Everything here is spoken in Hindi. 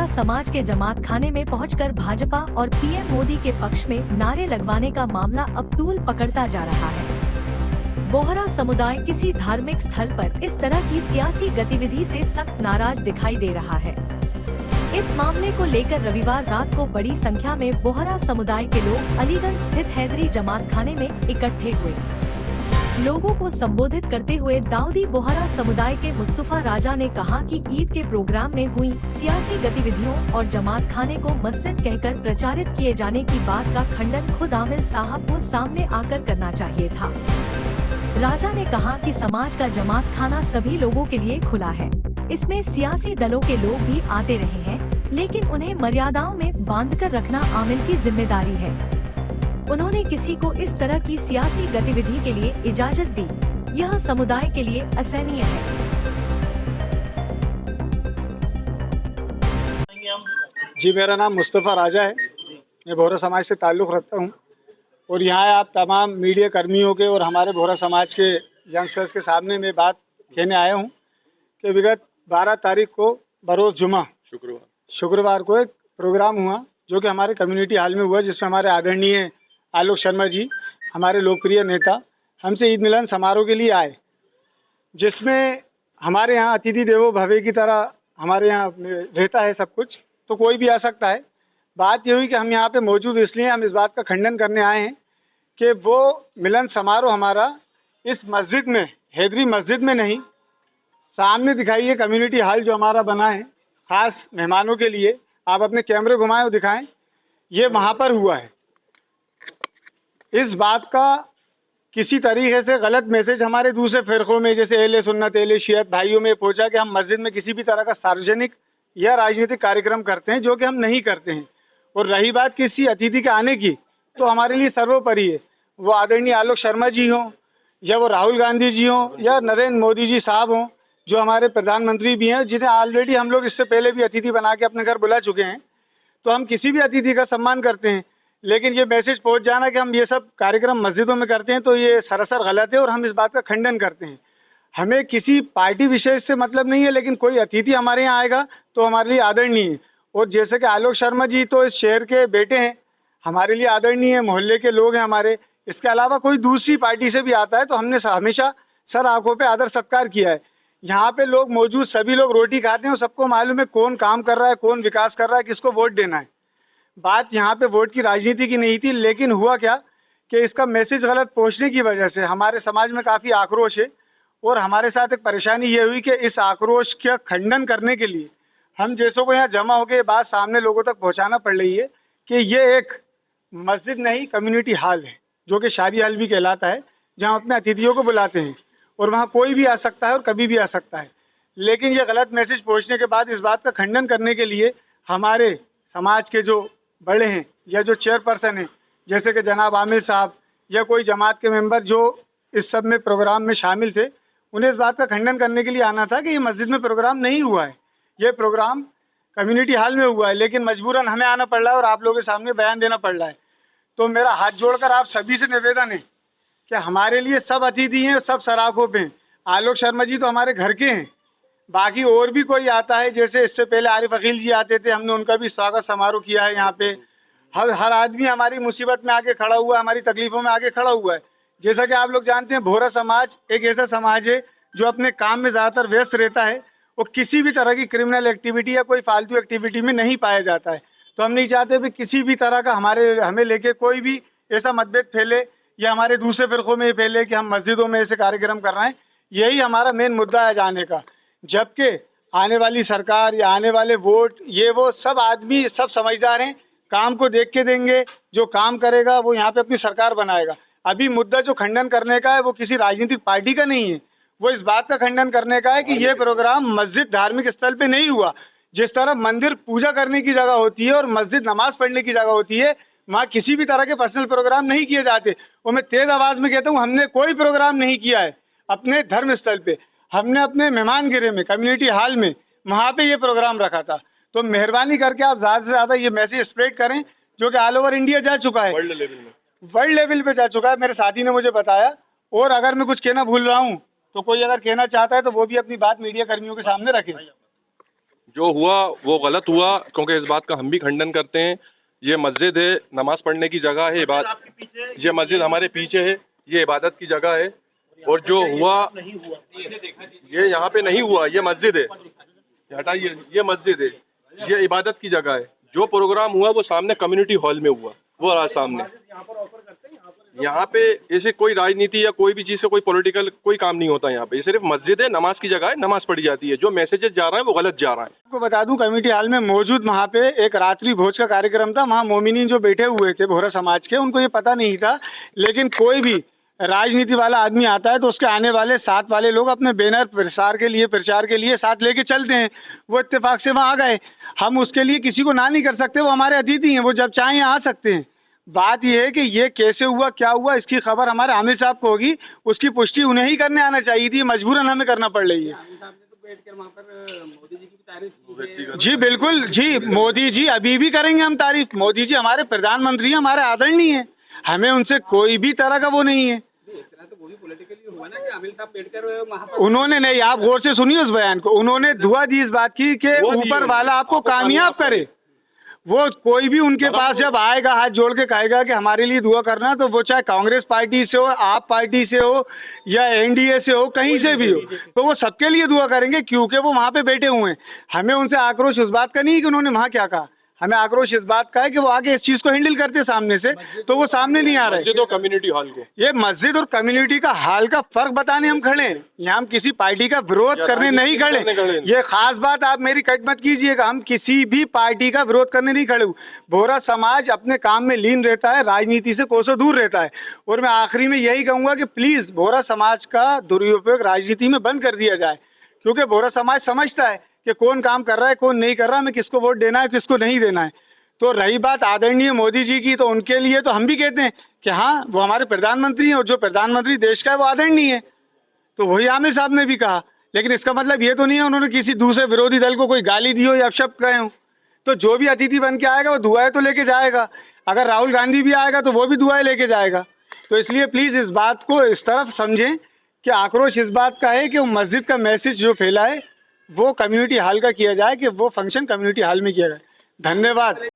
समाज के जमात खाने में पहुंचकर भाजपा और पीएम मोदी के पक्ष में नारे लगवाने का मामला अब तूल पकड़ता जा रहा है। बोहरा समुदाय किसी धार्मिक स्थल पर इस तरह की सियासी गतिविधि से सख्त नाराज दिखाई दे रहा है। इस मामले को लेकर रविवार रात को बड़ी संख्या में बोहरा समुदाय के लोग अलीगंज स्थित हैदरी जमात खाने में इकट्ठे हुए। लोगों को संबोधित करते हुए दाऊदी बोहरा समुदाय के मुस्तफा राजा ने कहा कि ईद के प्रोग्राम में हुई सियासी गतिविधियों और जमात खाने को मस्जिद कहकर प्रचारित किए जाने की बात का खंडन खुद आमिर साहब को सामने आकर करना चाहिए था। राजा ने कहा कि समाज का जमात खाना सभी लोगों के लिए खुला है। इसमें सियासी दलों के लोग भी आते रहे हैं, लेकिन उन्हें मर्यादाओं में बांधकर रखना आमिर की जिम्मेदारी है। उन्होंने किसी को इस तरह की सियासी गतिविधि के लिए इजाजत दी, यह समुदाय के लिए असहनीय है। जी, मेरा नाम मुस्तफा राजा है। मैं बोहरा समाज से ताल्लुक़ रखता हूँ और यहाँ आप तमाम मीडिया कर्मियों के और हमारे बोहरा समाज के यंगस्टर्स के सामने मैं बात कहने आया हूँ कि विगत 12 तारीख को बरोज़ जुमा शुक्रवार को एक प्रोग्राम हुआ जो कि हमारे कम्युनिटी हॉल में हुआ, जिसमें हमारे आदरणीय आलोक शर्मा जी, हमारे लोकप्रिय नेता, हमसे ईद मिलन समारोह के लिए आए, जिसमें हमारे यहाँ अतिथि देवो भव की तरह हमारे यहाँ रहता है सब कुछ, तो कोई भी आ सकता है। बात ये हुई कि हम यहाँ पे मौजूद इसलिए हम इस बात का खंडन करने आए हैं कि वो मिलन समारोह हमारा इस मस्जिद में, हैदरी मस्जिद में नहीं, सामने दिखाइए कम्युनिटी हॉल जो हमारा बना है खास मेहमानों के लिए, आप अपने कैमरे घुमाएं और दिखाएं, ये वहाँ पर हुआ है। इस बात का किसी तरीके से गलत मैसेज हमारे दूसरे फिरकों में जैसे अहले सुन्नत अहले शियत भाइयों में पहुंचा कि हम मस्जिद में किसी भी तरह का सार्वजनिक या राजनीतिक कार्यक्रम करते हैं, जो कि हम नहीं करते हैं। और रही बात किसी अतिथि के आने की, तो हमारे लिए सर्वोपरि है, वो आदरणीय आलोक शर्मा जी हों या वो राहुल गांधी जी हों या नरेंद्र मोदी जी साहब हों, जो हमारे प्रधानमंत्री भी हैं, जिन्हें ऑलरेडी हम लोग इससे पहले भी अतिथि बना के अपने घर बुला चुके हैं। तो हम किसी भी अतिथि का सम्मान करते हैं, लेकिन ये मैसेज पहुंच जाना कि हम ये सब कार्यक्रम मस्जिदों में करते हैं, तो ये सरासर गलत है और हम इस बात का खंडन करते हैं। हमें किसी पार्टी विशेष से मतलब नहीं है, लेकिन कोई अतिथि हमारे यहाँ आएगा तो हमारे लिए आदरणीय है। और जैसे कि आलोक शर्मा जी तो इस शहर के बेटे हैं, हमारे लिए आदरणीय है, मोहल्ले के लोग हैं हमारे। इसके अलावा कोई दूसरी पार्टी से भी आता है तो हमने हमेशा सर आंखों पे आदर सत्कार किया है। यहाँ पे लोग मौजूद सभी लोग रोटी खाते हैं और सबको मालूम है कौन काम कर रहा है, कौन विकास कर रहा है, किसको वोट देना है। बात यहाँ पे वोट की राजनीति की नहीं थी, लेकिन हुआ क्या कि इसका मैसेज गलत पहुँचने की वजह से हमारे समाज में काफ़ी आक्रोश है। और हमारे साथ एक परेशानी ये हुई कि इस आक्रोश का खंडन करने के लिए हम जैसों को यहाँ जमा हो गए, बात सामने लोगों तक पहुँचाना पड़ रही है कि ये एक मस्जिद नहीं कम्युनिटी हॉल है, जो कि शादी हॉल भी कहलाता है, जहाँ अपने अतिथियों को बुलाते हैं और वहाँ कोई भी आ सकता है और कभी भी आ सकता है। लेकिन ये गलत मैसेज पहुँचने के बाद इस बात का खंडन करने के लिए हमारे समाज के जो बड़े हैं या जो चेयरपर्सन हैं, जैसे कि जनाब आमिर साहब या कोई जमात के मेंबर जो इस सब में प्रोग्राम में शामिल थे, उन्हें इस बात का खंडन करने के लिए आना था कि ये मस्जिद में प्रोग्राम नहीं हुआ है, ये प्रोग्राम कम्युनिटी हॉल में हुआ है, लेकिन मजबूरन हमें आना पड़ रहा है और आप लोगों के सामने बयान देना पड़ रहा है। तो मेरा हाथ जोड़कर आप सभी से निवेदन है कि हमारे लिए सब अतिथि हैं, सब सराखों पे हैं। आलोक शर्मा जी तो हमारे घर के हैं, बाकी और भी कोई आता है, जैसे इससे पहले आरिफ अकील जी आते थे, हमने उनका भी स्वागत समारोह किया है। यहाँ पे हर आदमी हमारी मुसीबत में आके खड़ा हुआ है, हमारी तकलीफों में आके खड़ा हुआ है। जैसा कि आप लोग जानते हैं, बोहरा समाज एक ऐसा समाज है जो अपने काम में ज़्यादातर व्यस्त रहता है और किसी भी तरह की क्रिमिनल एक्टिविटी या कोई फालतू एक्टिविटी में नहीं पाया जाता है। तो हम नहीं चाहते भी किसी भी तरह का हमें लेके कोई भी ऐसा मतभेद फैले या हमारे दूसरे फिरकों में फैले कि हम मस्जिदों में ऐसे कार्यक्रम कर रहे हैं। यही हमारा मेन मुद्दा है जाने का। जबकि आने वाली सरकार या आने वाले वोट ये वो सब आदमी सब समझदार हैं, काम को देख के देंगे, जो काम करेगा वो यहाँ पे अपनी सरकार बनाएगा। अभी मुद्दा जो खंडन करने का है वो किसी राजनीतिक पार्टी का नहीं है, वो इस बात का खंडन करने का है कि ये प्रोग्राम मस्जिद धार्मिक स्थल पे नहीं हुआ। जिस तरह मंदिर पूजा करने की जगह होती है और मस्जिद नमाज पढ़ने की जगह होती है, वहाँ किसी भी तरह के पर्सनल प्रोग्राम नहीं किए जाते। और मैं तेज आवाज में कहता हूँ, हमने कोई प्रोग्राम नहीं किया है अपने धर्म स्थल पे, हमने अपने मेहमान गिरे में कम्युनिटी हॉल में वहाँ पे ये प्रोग्राम रखा था। तो मेहरबानी करके आप ज़्यादा से ज़्यादा ये मैसेज स्प्रेड करें, जो कि ऑल ओवर इंडिया जा चुका है, वर्ल्ड लेवल पे जा चुका है, मेरे साथी ने मुझे बताया। और अगर मैं कुछ कहना भूल रहा हूँ तो कोई अगर कहना चाहता है तो वो भी अपनी बात मीडिया कर्मियों के सामने रखे। जो हुआ वो गलत हुआ, क्योंकि इस बात का हम भी खंडन करते हैं। ये मस्जिद है, नमाज पढ़ने की जगह है, ये मस्जिद हमारे पीछे है, ये इबादत की जगह है। और जो हुआ ये यहाँ पे नहीं हुआ, ये मस्जिद है, हटाइए, ये मस्जिद है, ये इबादत की जगह है। जो प्रोग्राम हुआ वो सामने कम्युनिटी हॉल में हुआ, वो रहा सामने। यहाँ पे ऐसे कोई राजनीति या कोई भी चीज का कोई पॉलिटिकल कोई काम नहीं होता। यहाँ पे ये सिर्फ मस्जिद है, नमाज की जगह है, नमाज पढ़ी जाती है। जो मैसेजेस जा रहा है वो गलत जा रहा है। आपको बता दूं, कमेटी हॉल में मौजूद वहाँ पे एक रात्रि भोज का कार्यक्रम था। वहाँ मोमिनीन जो बैठे हुए थे बोहरा समाज के, उनको ये पता नहीं था। लेकिन कोई भी राजनीति वाला आदमी आता है तो उसके आने वाले साथ वाले लोग अपने बैनर प्रचार के लिए साथ लेके चलते हैं। वो इत्तेफाक से वहाँ आ गए। हम उसके लिए किसी को ना नहीं कर सकते, वो हमारे अतिथि हैं, वो जब चाहें आ सकते हैं। बात यह है कि ये कैसे हुआ, क्या हुआ, इसकी खबर हमारे आमिर साहब को होगी। उसकी पुष्टि उन्हें ही करने आना चाहिए थी, मजबूरन हमें करना पड़ रही है। जी बिल्कुल जी, मोदी जी अभी भी करेंगे हम तारीफ। मोदी जी हमारे प्रधानमंत्री हैं, हमारे आदरणीय हैं, हमें उनसे कोई भी तरह का वो नहीं है। उन्होंने नहीं, आप गौर से सुनिए उस बयान को, उन्होंने दुआ दी इस बात की कि ऊपर वाला आपको कामयाब करे। वो कोई भी उनके पास जब आएगा हाथ जोड़ के कहेगा कि हमारे लिए दुआ करना, तो वो चाहे कांग्रेस पार्टी से हो, आप पार्टी से हो या एनडीए से हो, कहीं से भी हो, तो वो सबके लिए दुआ करेंगे, क्योंकि वो वहां पे बैठे हुए हैं। हमें उनसे आक्रोश उस बात का नहीं है कि उन्होंने वहां क्या कहा, हमें आक्रोश इस बात का है कि वो आगे इस चीज को हैंडल करते सामने से, तो वो सामने नहीं आ रहे। मस्जिद और कम्युनिटी हॉल को, ये मस्जिद और कम्युनिटी का हाल का फर्क बताने हम खड़े हैं। यहाँ हम किसी पार्टी का विरोध करने नहीं खड़े। ये खास बात आप मेरी कट मत कीजिएगा, हम किसी भी पार्टी का विरोध करने नहीं खड़े। बोहरा समाज अपने काम में लीन रहता है, राजनीति से कोसों दूर रहता है। और मैं आखिरी में यही कहूंगा कि प्लीज बोहरा समाज का दुरुपयोग राजनीति में बंद कर दिया जाए, क्योंकि बोहरा समाज समझता है कि कौन काम कर रहा है, कौन नहीं कर रहा, हमें किसको वोट देना है, किसको नहीं देना है। तो रही बात आदरणीय मोदी जी की, तो उनके लिए तो हम भी कहते हैं कि हाँ वो हमारे प्रधानमंत्री हैं, और जो प्रधानमंत्री देश का है वो आदरणीय है। तो वही आमिर साहब ने भी कहा, लेकिन इसका मतलब ये तो नहीं है उन्होंने किसी दूसरे विरोधी दल को कोई गाली दी हो या अपशब्द कहे हो। तो जो भी अतिथि बन के आएगा वो दुआएं तो लेके जाएगा। अगर राहुल गांधी भी आएगा तो वो भी दुआएं लेके जाएगा। तो इसलिए प्लीज इस बात को इस तरफ समझें कि आक्रोश इस बात का है कि वो मस्जिद का मैसेज जो फैला है वो कम्युनिटी हॉल का किया जाए, कि वो फंक्शन कम्युनिटी हॉल में किया जाए। धन्यवाद।